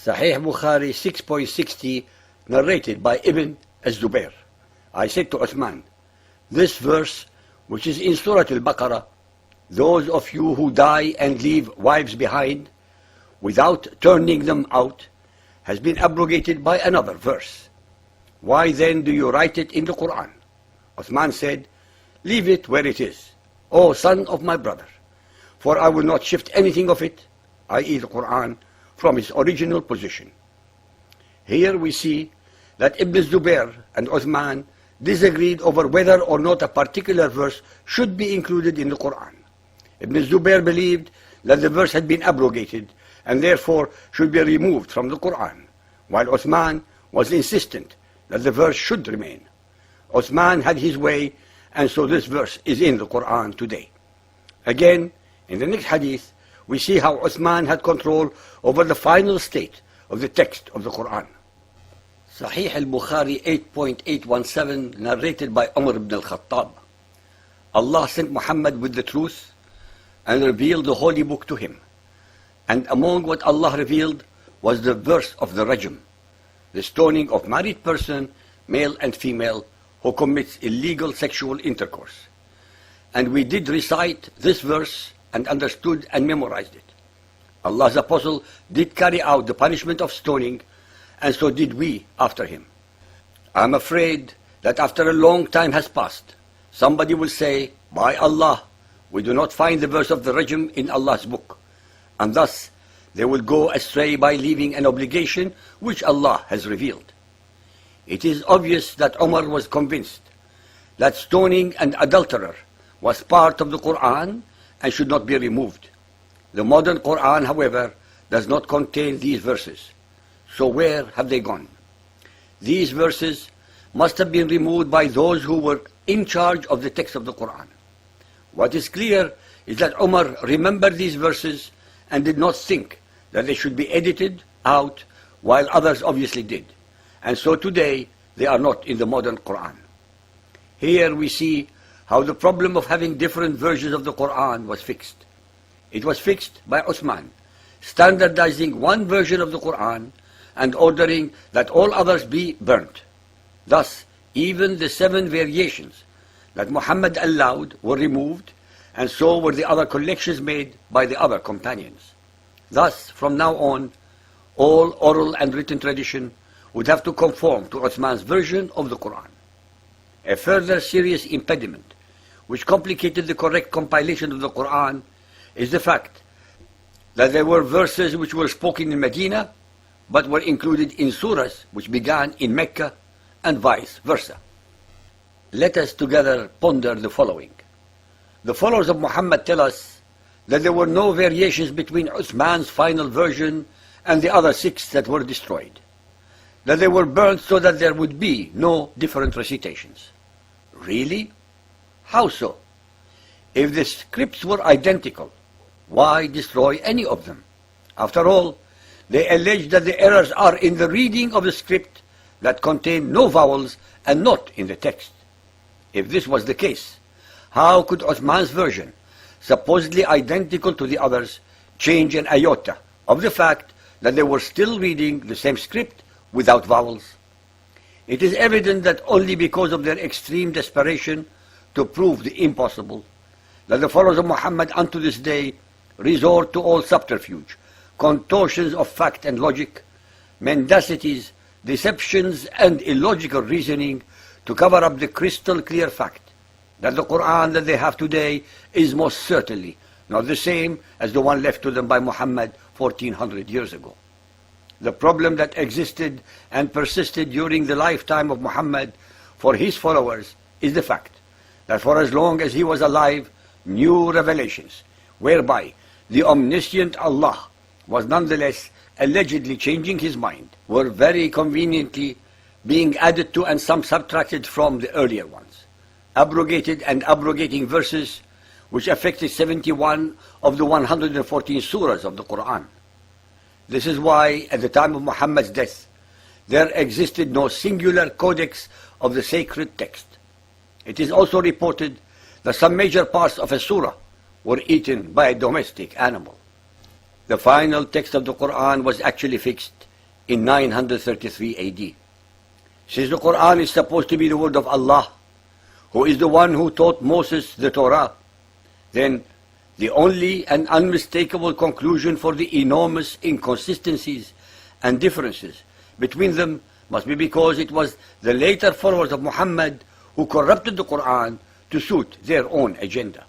Sahih Bukhari 6.60, narrated by Ibn az-Zubair. I said to Uthman, this verse, which is in Surah Al-Baqarah, those of you who die and leave wives behind, without turning them out, has been abrogated by another verse. Why then do you write it in the Quran? Uthman said, leave it where it is, O son of my brother, for I will not shift anything of it, i.e. the Quran, from its original position. Here we see that Ibn Zubair and Uthman disagreed over whether or not a particular verse should be included in the Quran. Ibn Zubair believed that the verse had been abrogated and therefore should be removed from the Quran, while Uthman was insistent that the verse should remain. Uthman had his way, and so this verse is in the Quran today. Again, in the next hadith, we see how Uthman had control over the final state of the text of the Quran. Sahih al-Bukhari 8.817, narrated by Umar ibn al-Khattab. Allah sent Muhammad with the truth and revealed the holy book to him. And among what Allah revealed was the verse of the rajm, the stoning of married person, male and female, who commits illegal sexual intercourse. And we did recite this verse and understood and memorized it. Allah's apostle did carry out the punishment of stoning, and so did we after him. I am afraid that after a long time has passed, somebody will say, by Allah, we do not find the verse of the rajm in Allah's book, and thus they will go astray by leaving an obligation which Allah has revealed. It is obvious that Umar was convinced that stoning an adulterer was part of the Quran and should not be removed. The modern Quran, however, does not contain these verses. So where have they gone? These verses must have been removed by those who were in charge of the text of the Quran. What is clear is that Umar remembered these verses and did not think that they should be edited out, while others obviously did. And so today they are not in the modern Quran. Here we see how the problem of having different versions of the Quran was fixed. It was fixed by Uthman, standardizing one version of the Quran and ordering that all others be burnt. Thus, even the 7 variations that Muhammad allowed were removed, and so were the other collections made by the other companions. Thus, from now on, all oral and written tradition would have to conform to Uthman's version of the Quran. A further serious impediment which complicated the correct compilation of the Quran is the fact that there were verses which were spoken in Medina but were included in surahs which began in Mecca and vice versa. Let us together ponder the following. The followers of Muhammad tell us that there were no variations between Uthman's final version and the other 6 that were destroyed, that they were burnt so that there would be no different recitations. Really? How so? If the scripts were identical, why destroy any of them? After all, they allege that the errors are in the reading of the script that contain no vowels and not in the text. If this was the case, how could Uthman's version, supposedly identical to the others, change an iota of the fact that they were still reading the same script without vowels? It is evident that only because of their extreme desperation to prove the impossible, that the followers of Muhammad unto this day resort to all subterfuge, contortions of fact and logic, mendacities, deceptions, and illogical reasoning to cover up the crystal clear fact that the Quran that they have today is most certainly not the same as the one left to them by Muhammad 1400 years ago. The problem that existed and persisted during the lifetime of Muhammad for his followers is the fact that for as long as he was alive, new revelations, whereby the omniscient Allah was nonetheless allegedly changing his mind, were very conveniently being added to and some subtracted from the earlier ones, abrogated and abrogating verses which affected 71 of the 114 surahs of the Quran. This is why, at the time of Muhammad's death, there existed no singular codex of the sacred text. It is also reported that some major parts of a surah were eaten by a domestic animal. The final text of the Quran was actually fixed in 933 AD. Since the Quran is supposed to be the word of Allah, who is the one who taught Moses the Torah, then the only and unmistakable conclusion for the enormous inconsistencies and differences between them must be because it was the later followers of Muhammad who corrupted the Quran to suit their own agenda.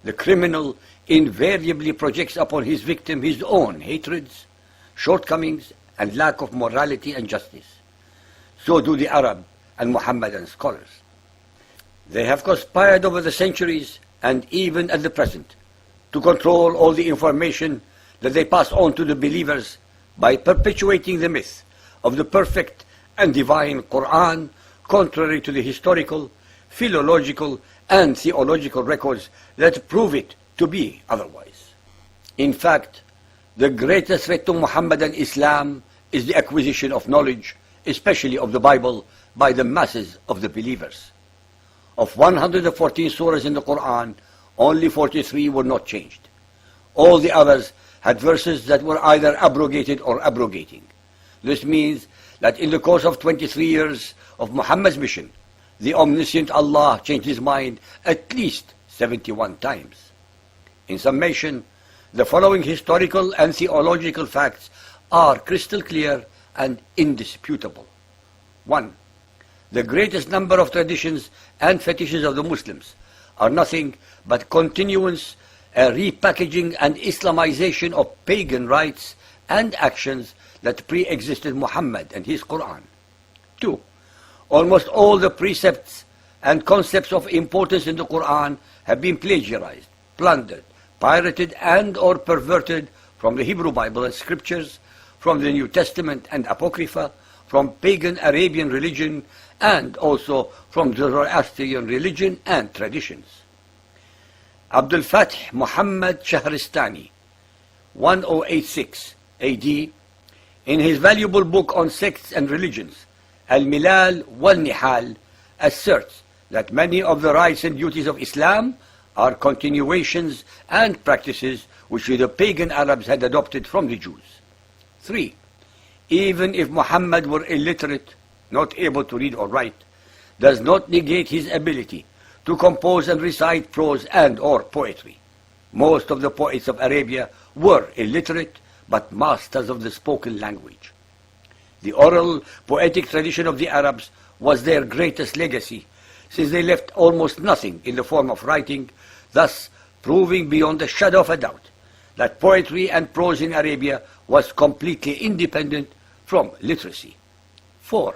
The criminal invariably projects upon his victim his own hatreds, shortcomings, and lack of morality and justice. So do the Arab and Muhammadan scholars. They have conspired over the centuries and even at the present to control all the information that they pass on to the believers by perpetuating the myth of the perfect and divine Quran, contrary to the historical, philological, and theological records that prove it to be otherwise. In fact, the greatest threat to Muhammadan Islam is the acquisition of knowledge, especially of the Bible, by the masses of the believers. Of 114 surahs in the Quran, only 43 were not changed. All the others had verses that were either abrogated or abrogating. This means that in the course of 23 years of Muhammad's mission, the omniscient Allah changed his mind at least 71 times. In summation, the following historical and theological facts are crystal clear and indisputable. 1. The greatest number of traditions and fetishes of the Muslims are nothing but continuance, a repackaging and Islamization of pagan rites and actions that pre-existed Muhammad and his Quran. 2. Almost all the precepts and concepts of importance in the Quran have been plagiarized, plundered, pirated and or perverted from the Hebrew Bible and scriptures, from the New Testament and Apocrypha, from pagan Arabian religion, and also from Zoroastrian religion and traditions. Abdul Fath Muhammad Shahristani, 1086 AD, in his valuable book on sects and religions, Al-Milal wal-Nihal, asserts that many of the rights and duties of Islam are continuations and practices which the pagan Arabs had adopted from the Jews. 3. Even if Muhammad were illiterate, not able to read or write, does not negate his ability to compose and recite prose and or poetry. Most of the poets of Arabia were illiterate, but masters of the spoken language. The oral poetic tradition of the Arabs was their greatest legacy, since they left almost nothing in the form of writing, thus proving beyond a shadow of a doubt that poetry and prose in Arabia was completely independent from literacy. 4.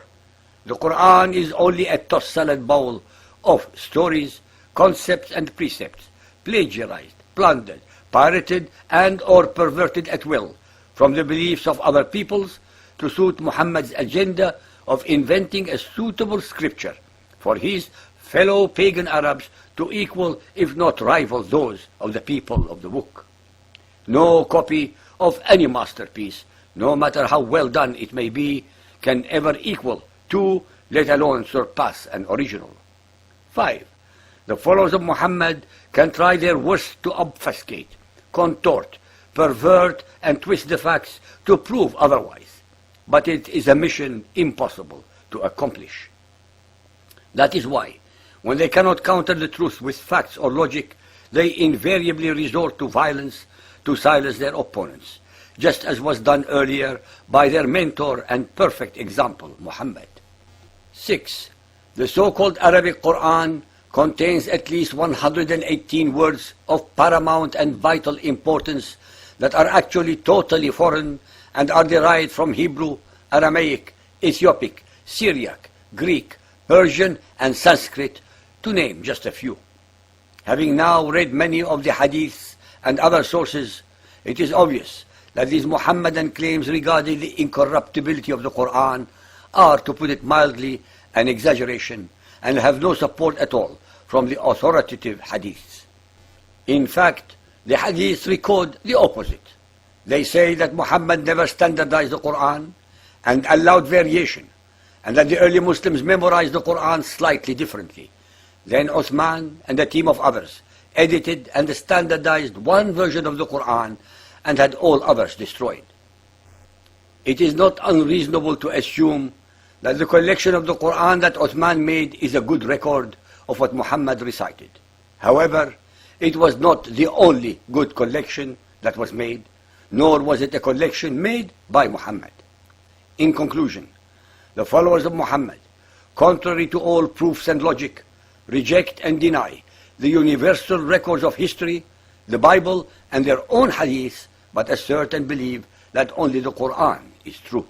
The Quran is only a tossed salad bowl of stories, concepts and precepts, plagiarized, plundered, pirated and or perverted at will from the beliefs of other peoples to suit Muhammad's agenda of inventing a suitable scripture for his fellow pagan Arabs to equal, if not rival, those of the people of the book. No copy of any masterpiece, no matter how well done it may be, can ever equal to, let alone surpass, an original. 5. The followers of Muhammad can try their worst to obfuscate, contort, pervert and twist the facts to prove otherwise, but it is a mission impossible to accomplish. That is why, when they cannot counter the truth with facts or logic, they invariably resort to violence to silence their opponents, just as was done earlier by their mentor and perfect example, Muhammad. 6. The so-called Arabic Quran contains at least 118 words of paramount and vital importance that are actually totally foreign and are derived from Hebrew, Aramaic, Ethiopic, Syriac, Greek, Persian and Sanskrit, to name just a few. Having now read many of the hadiths and other sources, it is obvious that these Muhammadan claims regarding the incorruptibility of the Quran are, to put it mildly, an exaggeration and have no support at all from the authoritative hadiths. In fact, the hadiths record the opposite. They say that Muhammad never standardized the Quran and allowed variation, and that the early Muslims memorized the Quran slightly differently. Then Uthman and a team of others edited and standardized one version of the Quran and had all others destroyed. It is not unreasonable to assume that the collection of the Quran that Uthman made is a good record of what Muhammad recited. However, it was not the only good collection that was made, nor was it a collection made by Muhammad. In conclusion, the followers of Muhammad, contrary to all proofs and logic, reject and deny the universal records of history, the Bible, and their own hadith, but assert and believe that only the Quran is true.